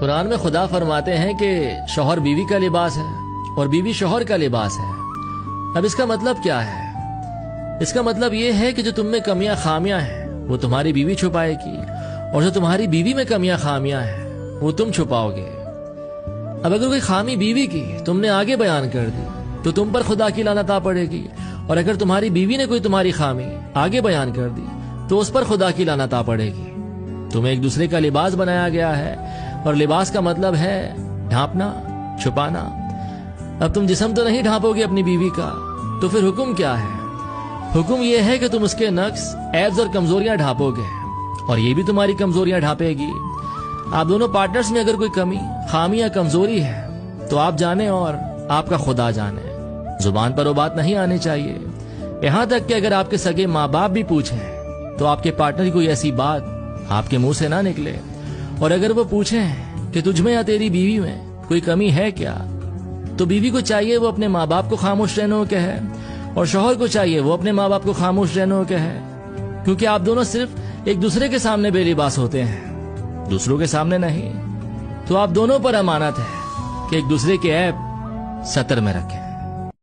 قرآن میں خدا فرماتے ہیں کہ شوہر بیوی کا لباس ہے اور بیوی شوہر کا لباس ہے۔ اب اس کا مطلب کیا ہے؟ اس کا مطلب یہ ہے کہ جو تم میں کمیاں خامیاں ہیں وہ تمہاری بیوی چھپائے گی، اور جو تمہاری بیوی میں کمیاں خامیاں ہیں وہ تم چھپاؤ گے۔ اب اگر کوئی خامی بیوی کی تم نے آگے بیان کر دی تو تم پر خدا کی لعنت آ پڑے گی، اور اگر تمہاری بیوی نے کوئی تمہاری خامی آگے بیان کر دی تو اس پر خدا کی لعنت آ پڑے گی۔ تمہیں ایک دوسرے کا لباس بنایا گیا ہے، اور لباس کا مطلب ہے ڈھانپنا، چھپانا۔ اب تم جسم تو نہیں ڈھانپو گے اپنی بیوی کا، تو پھر حکم کیا ہے؟ حکم یہ ہے کہ تم اس کے نقص، عیبز اور کمزوریاں ڈھانپو گے، اور یہ بھی تمہاری کمزوریاں ڈھانپے گی۔ آپ دونوں پارٹنرز میں اگر کوئی کمی، خامی یا کمزوری ہے تو آپ جانیں اور آپ کا خدا جانے۔ زبان پر وہ بات نہیں آنی چاہیے، یہاں تک کہ اگر آپ کے سگے ماں باپ بھی پوچھیں تو آپ کے پارٹنر کی کوئی ایسی بات آپ کے منہ سے نہ نکلے، اور اگر وہ پوچھیں کہ تجھ میں یا تیری بیوی میں کوئی کمی ہے کیا، تو بیوی کو چاہیے وہ اپنے ماں باپ کو خاموش رہنے کو کہے، اور شوہر کو چاہیے وہ اپنے ماں باپ کو خاموش رہنے کو کہے، کیونکہ آپ دونوں صرف ایک دوسرے کے سامنے بے لباس ہوتے ہیں، دوسروں کے سامنے نہیں۔ تو آپ دونوں پر امانت ہے کہ ایک دوسرے کے عیب ستر میں رکھیں۔